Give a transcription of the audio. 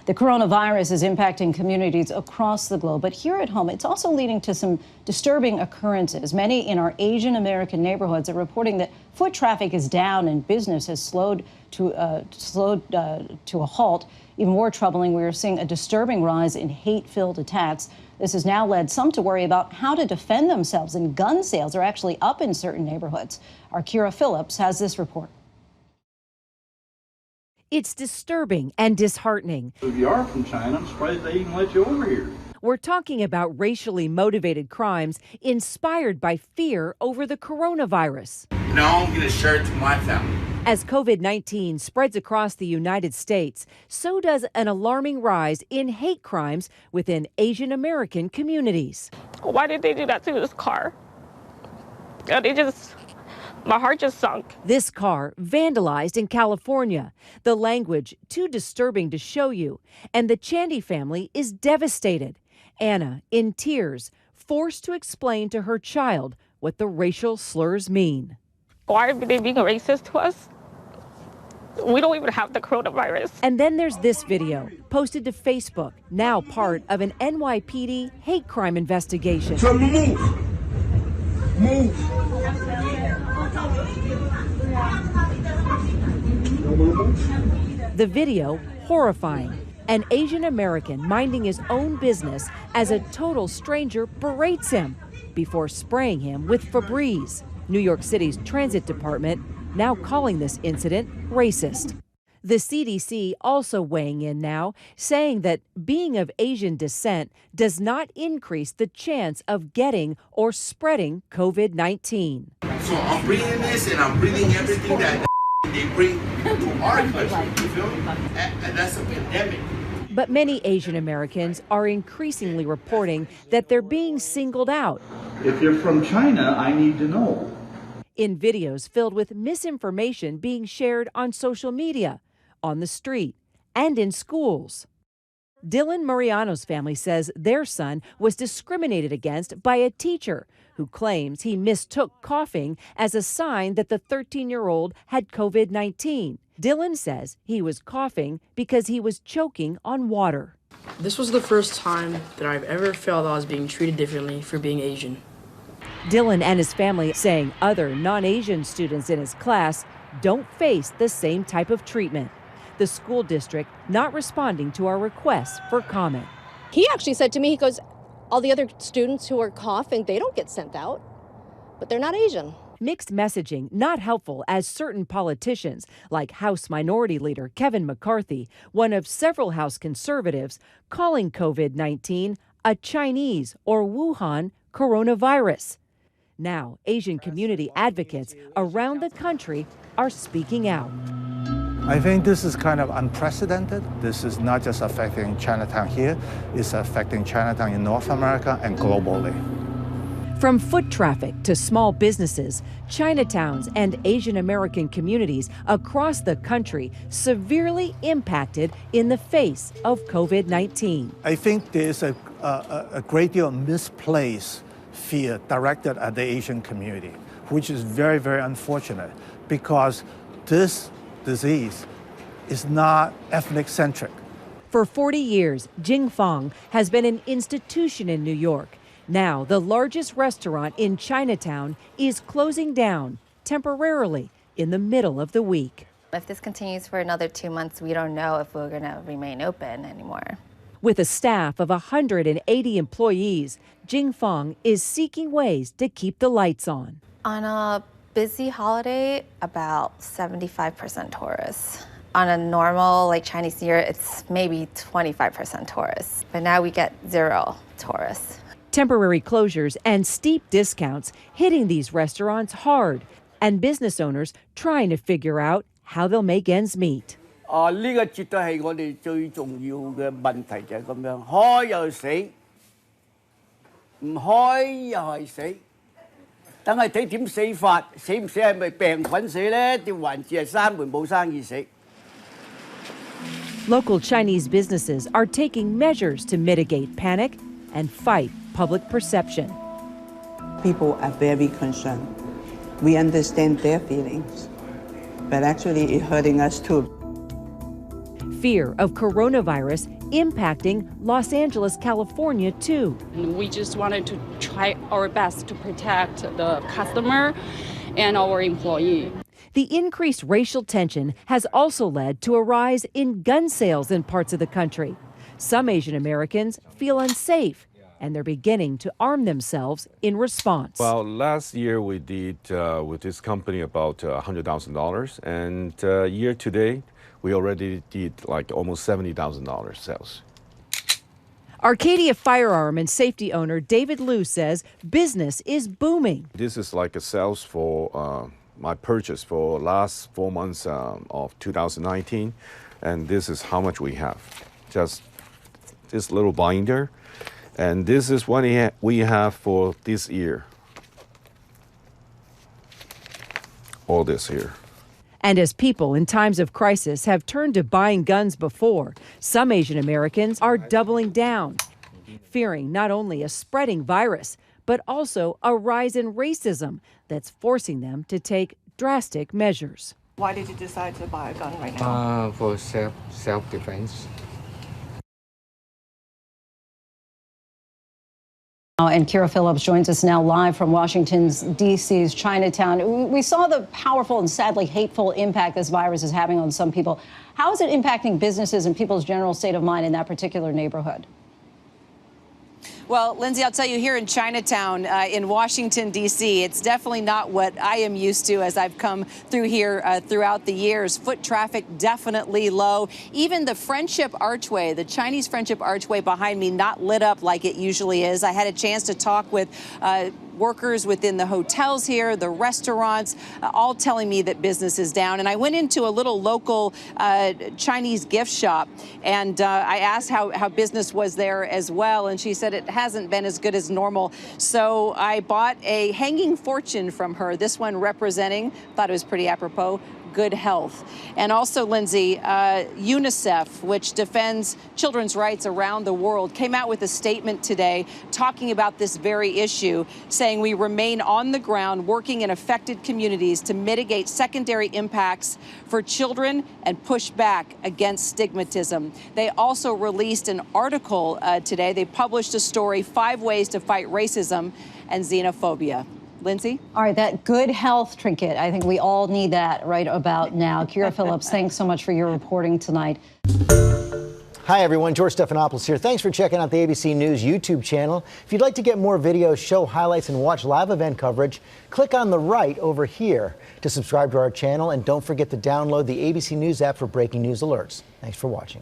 The coronavirus is impacting communities across the globe, but here at home, it's also leading to some disturbing occurrences. Many in our Asian American neighborhoods are reporting that foot traffic is down and business has slowed to a halt. Even more troubling, we are seeing a disturbing rise in hate-filled attacks. This has now led some to worry about how to defend themselves, and gun sales are actually up in certain neighborhoods. Our Kira Phillips has this report. It's disturbing and disheartening. If you are from China, I'm surprised they even let you over here. We're talking about racially motivated crimes inspired by fear over the coronavirus. Now I'm going to share it to my family. As COVID-19 spreads across the United States, so does an alarming rise in hate crimes within Asian American communities. Why did they do that to this car? My heart just sunk. This car vandalized in California. The language too disturbing to show you. And the Chandy family is devastated. Anna, in tears, forced to explain to her child what the racial slurs mean. Why are they being racist to us? We don't even have the coronavirus. And then there's this video, posted to Facebook, now part of an NYPD hate crime investigation. So move. The video, horrifying. An Asian American minding his own business as a total stranger berates him before spraying him with Febreze. New York City's transit department now calling this incident racist. The CDC also weighing in now, saying that being of Asian descent does not increase the chance of getting or spreading COVID-19. So I'm breathing this and I'm breathing everything that they bring to our country, you feel me? And that's a pandemic. But many Asian Americans are increasingly reporting that they're being singled out. If you're from China, I need to know. In videos filled with misinformation being shared on social media, on the street, and in schools. Dylan Mariano's family says their son was discriminated against by a teacher who claims he mistook coughing as a sign that the 13-year-old had COVID-19. Dylan says he was coughing because he was choking on water. This was the first time that I've ever felt I was being treated differently for being Asian. Dylan and his family saying other non-Asian students in his class don't face the same type of treatment. The school district not responding to our requests for comment. He actually said to me, he goes, all the other students who are coughing, they don't get sent out, but they're not Asian. Mixed messaging not helpful as certain politicians, like House Minority Leader Kevin McCarthy, one of several House conservatives, calling COVID-19 a Chinese or Wuhan coronavirus. Now, Asian community advocates around the country are speaking out. I think this is kind of unprecedented. This is not just affecting Chinatown here, it's affecting Chinatown in North America and globally. From foot traffic to small businesses, Chinatowns and Asian American communities across the country severely impacted in the face of COVID-19. I think there's a great deal of misplaced fear directed at the Asian community, which is very, very unfortunate because this disease is not ethnic-centric. For 40 years, Jing Fong has been an institution in New York. Now, the largest restaurant in Chinatown is closing down temporarily in the middle of the week. If this continues for another 2 months, we don't know if we're going to remain open anymore. With a staff of 180 employees, Jing Fong is seeking ways to keep the lights on. On a busy holiday, about 75% tourists. On a normal, like Chinese New Year, it's maybe 25% tourists. But now we get 0 tourists. Temporary closures and steep discounts hitting these restaurants hard, and business owners trying to figure out how they'll make ends meet. 呢個絕對係我哋最重要嘅問題就係咁樣，開又死，唔開又係死，等係睇點死法，死唔死係咪病菌死咧？定還是係閂門冇生意死？ Local Chinese businesses are taking measures to mitigate panic and fight public perception. People are very concerned. We understand their feelings, but actually it's hurting us too. fear of coronavirus impacting Los Angeles, California, too. And we just wanted to try our best to protect the customer and our employee. The increased racial tension has also led to a rise in gun sales in parts of the country. Some Asian Americans feel unsafe, and they're beginning to arm themselves in response. Well, last year we did with this company about $100,000, and year to date we already did like almost $70,000 sales. Arcadia firearm and safety owner David Liu says business is booming. This is like a sales for my purchase for last 4 months of 2019, and this is how much we have. Just this little binder, and this is what we have for this year. All this here. And as people in times of crisis have turned to buying guns before, some Asian Americans are doubling down, fearing not only a spreading virus, but also a rise in racism that's forcing them to take drastic measures. Why did you decide to buy a gun right now? For self-defense. And Kira Phillips joins us now live from Washington's D.C.'s Chinatown. We saw the powerful and sadly hateful impact this virus is having on some people. How is it impacting businesses and people's general state of mind in that particular neighborhood? Well, Lindsay, I'll tell you, here in Chinatown, in Washington, D.C., it's definitely not what I am used to as I've come through here throughout the years. Foot traffic definitely low. Even the Friendship Archway, the Chinese Friendship Archway behind me, not lit up like it usually is. I had a chance to talk with workers within the hotels here, the restaurants, all telling me that business is down. And I went into a little local Chinese gift shop, and I asked how business was there as well, and she said it hasn't been as good as normal. So I bought a hanging fortune from her, this one representing, thought it was pretty apropos, good health. And also, Lindsay, UNICEF, which defends children's rights around the world, came out with a statement today talking about this very issue, saying we remain on the ground working in affected communities to mitigate secondary impacts for children and push back against stigmatism. They also released an article today. They published a story, 5 Ways to Fight Racism and Xenophobia. Lindsay? All right, that good health trinket, I think we all need that right about now. Kira Phillips, thanks so much for your reporting tonight. Hi, everyone. George Stephanopoulos here. Thanks for checking out the ABC News YouTube channel. If you'd like to get more videos, show highlights, and watch live event coverage, click on the right over here to subscribe to our channel. And don't forget to download the ABC News app for breaking news alerts. Thanks for watching.